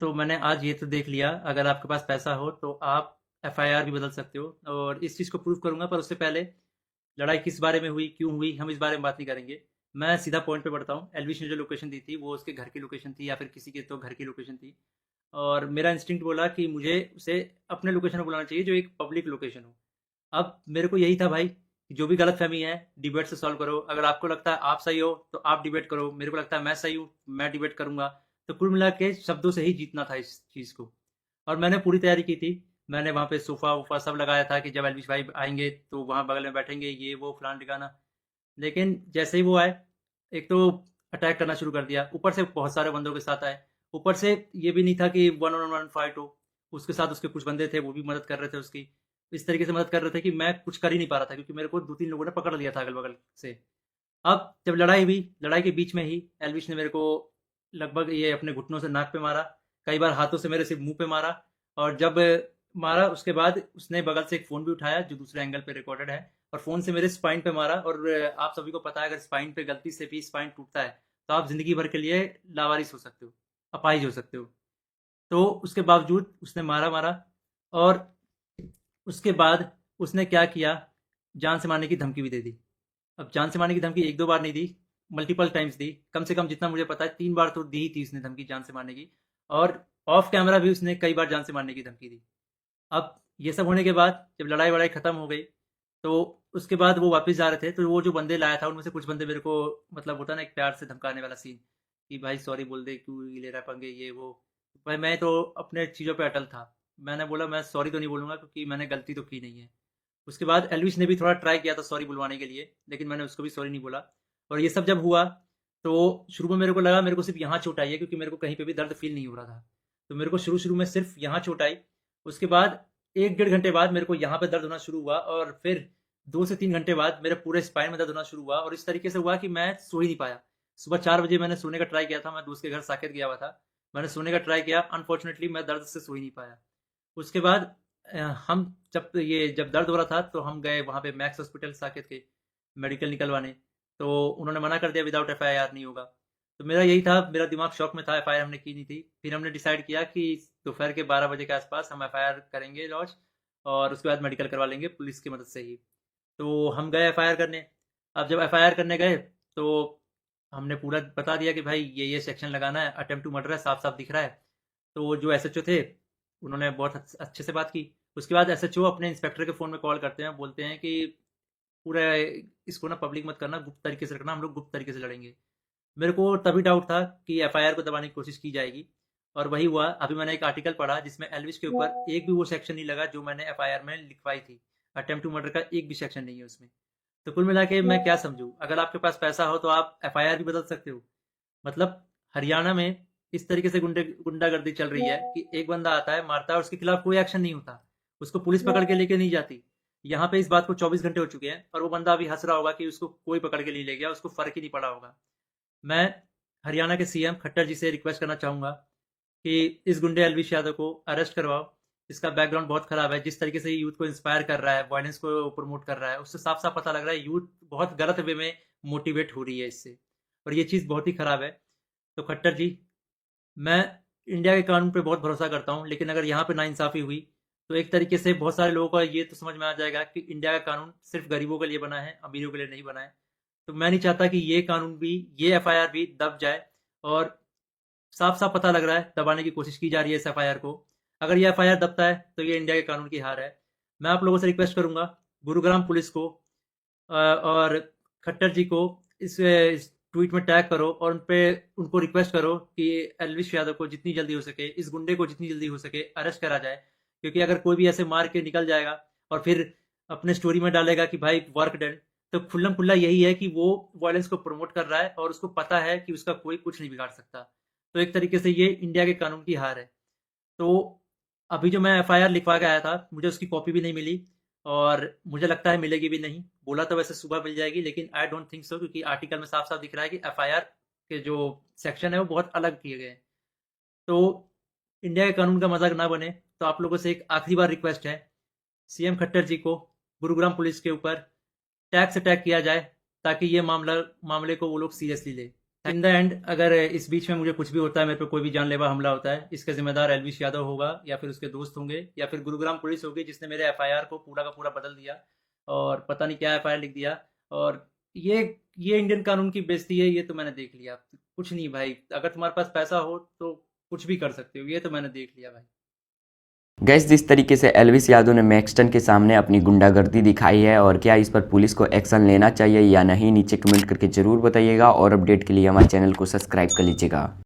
तो मैंने आज ये तो देख लिया, अगर आपके पास पैसा हो तो आप एफआईआर भी बदल सकते हो, और इस चीज़ को प्रूव करूंगा। पर उससे पहले लड़ाई किस बारे में हुई, क्यों हुई, हम इस बारे में बात नहीं करेंगे। मैं सीधा पॉइंट पे बढ़ता हूँ। एलविश ने जो लोकेशन दी थी वो उसके घर की लोकेशन थी, या फिर किसी के तो घर की लोकेशन थी। और मेरा इंस्टिंक्ट बोला कि मुझे उसे अपने लोकेशन पर बुलाना चाहिए, जो एक पब्लिक लोकेशन हो। अब मेरे को यही था भाई कि जो भी गलतफहमी है डिबेट से सॉल्व करो। अगर आपको लगता है आप सही हो तो आप डिबेट करो, मेरे को लगता है मैं सही हूँ, मैं डिबेट करूंगा। तो कुल मिला के शब्दों से ही जीतना था इस चीज़ को। और मैंने पूरी तैयारी की थी। मैंने वहाँ पे सोफा वोफा सब लगाया था कि जब एलविश भाई आएंगे तो वहाँ बगल में बैठेंगे, ये वो फलान ठिकाना। लेकिन जैसे ही वो आए, एक तो अटैक करना शुरू कर दिया, ऊपर से बहुत सारे बंदों के साथ आए। ऊपर से ये भी नहीं था कि वन ऑन वन फाइट हो, उसके साथ उसके कुछ बंदे थे, वो भी मदद कर रहे थे उसकी। इस तरीके से मदद कर रहे थे कि मैं कुछ कर ही नहीं पा रहा था, क्योंकि मेरे को दो तीन लोगों ने पकड़ लिया था अगल बगल से। अब जब लड़ाई हुई, लड़ाई के बीच में ही एल्विश ने मेरे को लगभग ये अपने घुटनों से नाक पे मारा, कई बार हाथों से मेरे सिर्फ मुंह पे मारा। और जब मारा उसके बाद उसने बगल से एक फ़ोन भी उठाया जो दूसरे एंगल पे रिकॉर्डेड है, और फ़ोन से मेरे स्पाइन पे मारा। और आप सभी को पता है अगर स्पाइन पे गलती से भी स्पाइन टूटता है तो आप ज़िंदगी भर के लिए लावारिस हो सकते हो, अपाहिज हो सकते हो। तो उसके बावजूद उसने मारा मारा। और उसके बाद उसने क्या किया, जान से मारने की धमकी भी दे दी। अब जान से मारने की धमकी एक दो बार नहीं दी, मल्टीपल टाइम्स दी। कम से कम जितना मुझे पता है तीन बार तो दी ही थी उसने धमकी जान से मारने की। और ऑफ कैमरा भी उसने कई बार जान से मारने की धमकी दी। अब ये सब होने के बाद जब लड़ाई वड़ाई खत्म हो गई, तो उसके बाद वो वापस जा रहे थे, तो वो जो बंदे लाया था उनमें से कुछ बंदे मेरे को, मतलब होता ना एक प्यार से धमकाने वाला सीन, कि भाई सॉरी बोल दे, क्यों ये ले रहा है पंगे, ये वो। भाई मैं तो अपने चीज़ों पे अटल था। मैंने बोला मैं सॉरी तो नहीं बोलूँगा, क्योंकि मैंने गलती तो की नहीं है। उसके बाद एल्विश ने भी थोड़ा ट्राई किया था सॉरी बुलवाने के लिए, लेकिन मैंने उसको भी सॉरी नहीं बोला। और ये सब जब हुआ, तो शुरू में मेरे को लगा मेरे को सिर्फ यहाँ चोट आई है, क्योंकि मेरे को कहीं पे भी दर्द फील नहीं हो रहा था। तो मेरे को शुरू शुरू में सिर्फ यहाँ चोट आई। उसके बाद एक डेढ़ घंटे बाद मेरे को यहाँ पे दर्द होना शुरू हुआ, और फिर 2 से 3 घंटे बाद मेरे पूरे स्पाइन में दर्द होना शुरू हुआ। और इस तरीके से हुआ कि मैं सो ही नहीं पाया। सुबह 4 बजे मैंने सोने का ट्राई किया था, मैं दोस्त के घर साकेत गया हुआ था। मैंने सोने का ट्राई किया, अनफॉर्चुनेटली मैं दर्द से सो ही नहीं पाया। उसके बाद हम जब दर्द हो रहा था तो हम गए वहाँ पे मैक्स हॉस्पिटल साकेत के, मेडिकल निकलवाने। तो उन्होंने मना कर दिया, विदाउट एफआईआर नहीं होगा। तो मेरा यही था, मेरा दिमाग शॉक में था, एफआईआर हमने की नहीं थी। फिर हमने डिसाइड किया कि दोपहर के 12 बजे के आसपास हम एफआईआर करेंगे लॉन्च, और उसके बाद मेडिकल करवा लेंगे पुलिस की मदद से ही। तो हम गए एफआईआर करने। अब जब एफआईआर करने गए, तो हमने पूरा बता दिया कि भाई ये सेक्शन लगाना है, अटेम्प्ट टू मर्डर है, साफ साफ दिख रहा है। तो वो जो एसएचओ थे उन्होंने बहुत अच्छे से बात की। उसके बाद एसएचओ अपने इंस्पेक्टर के फ़ोन में कॉल करते हैं, बोलते हैं कि पूरा इसको ना पब्लिक मत करना, गुप्त तरीके से रखना, हम लोग गुप्त तरीके से लड़ेंगे। मेरे को तभी डाउट था कि एफआईआर को दबाने की कोशिश की जाएगी। और वही हुआ। अभी मैंने एक आर्टिकल पढ़ा जिसमें एल्विश के ऊपर एक भी वो सेक्शन नहीं लगा जो मैंने एफआईआर में लिखवाई थी। अटेम्प्ट टू मर्डर का एक भी सेक्शन नहीं है उसमें। तो कुल मिला के मैं क्या समझूं, अगर आपके पास पैसा हो तो आप एफआईआर भी बदल सकते हो। मतलब हरियाणा में इस तरीके से गुंडागर्दी चल रही है कि एक बंदा आता है, मारता है और उसके खिलाफ कोई एक्शन नहीं होता, उसको पुलिस पकड़ के लेके नहीं जाती। यहाँ पे इस बात को 24 घंटे हो चुके हैं, और वो बंदा अभी हंस रहा होगा कि उसको कोई पकड़ के नहीं ले गया, उसको फर्क ही नहीं पड़ा होगा। मैं हरियाणा के सीएम खट्टर जी से रिक्वेस्ट करना चाहूंगा कि इस गुंडे अलविश यादव को अरेस्ट करवाओ। इसका बैकग्राउंड बहुत खराब है, जिस तरीके से यूथ को इंस्पायर कर रहा है, वायलेंस को प्रमोट कर रहा है, उससे साफ साफ पता लग रहा है यूथ बहुत गलत वे में मोटिवेट हो रही है इससे। और ये चीज़ बहुत ही खराब है। तो खट्टर जी, मैं इंडिया के कानून पे बहुत भरोसा करता हूँ, लेकिन अगर यहाँ पे नाइंसाफ़ी हुई तो एक तरीके से बहुत सारे लोगों को ये तो समझ में आ जाएगा कि इंडिया का कानून सिर्फ गरीबों के लिए बना है, अमीरों के लिए नहीं बना है। तो मैं नहीं चाहता कि ये कानून भी, ये एफआईआर भी दब जाए। और साफ साफ पता लग रहा है दबाने की कोशिश की जा रही है इस एफआईआर को। अगर ये एफआईआर दबता है तो ये इंडिया के कानून की हार है। मैं आप लोगों से रिक्वेस्ट करूंगा, गुरुग्राम पुलिस को और खट्टर जी को इस ट्वीट में टैग करो, और उन पे उनको रिक्वेस्ट करो कि एलविश यादव को जितनी जल्दी हो सके, इस गुंडे को जितनी जल्दी हो सके अरेस्ट करा जाए। क्योंकि अगर कोई भी ऐसे मार के निकल जाएगा और फिर अपने स्टोरी में डालेगा कि भाई वर्क डन, तो खुल्लम खुल्ला यही है कि वो वायलेंस को प्रमोट कर रहा है, और उसको पता है कि उसका कोई कुछ नहीं बिगाड़ सकता। तो एक तरीके से ये इंडिया के कानून की हार है। तो अभी जो मैं एफआईआर लिखवा के आया था, मुझे उसकी कॉपी भी नहीं मिली, और मुझे लगता है मिलेगी भी नहीं। बोला तो वैसे सुबह मिल जाएगी, लेकिन आई डोंट थिंक सो, क्योंकि आर्टिकल में साफ साफ दिख रहा है कि एफआईआर के जो सेक्शन है वो बहुत अलग किए गए हैं। तो इंडिया के कानून का मजाक ना बने, तो आप लोगों से एक आखिरी बार रिक्वेस्ट है, सीएम खट्टर जी को गुरुग्राम पुलिस के ऊपर टैग से टैग किया जाए, ताकि ये मामले को वो लोग सीरियसली ले। इन द एंड अगर इस बीच में मुझे कुछ भी होता है, मेरे पे कोई भी जानलेवा हमला होता है, इसका जिम्मेदार एलविश यादव होगा या फिर उसके दोस्त होंगे या फिर गुरुग्राम पुलिस होगी जिसने मेरे एफआईआर को पूरा का पूरा बदल दिया और पता नहीं क्या एफआईआर लिख दिया। और ये ये इंडियन कानून की बेइज्जती है, ये तो मैंने देख लिया। कुछ नहीं भाई, अगर तुम्हारे पास पैसा हो तो कुछ भी कर सकते हो, ये तो मैंने देख लिया भाई। गैस, जिस तरीके से एल्विस यादव ने मैक्सटन के सामने अपनी गुंडागर्दी दिखाई है, और क्या इस पर पुलिस को एक्शन लेना चाहिए या नहीं, नीचे कमेंट करके ज़रूर बताइएगा। और अपडेट के लिए हमारे चैनल को सब्सक्राइब कर लीजिएगा।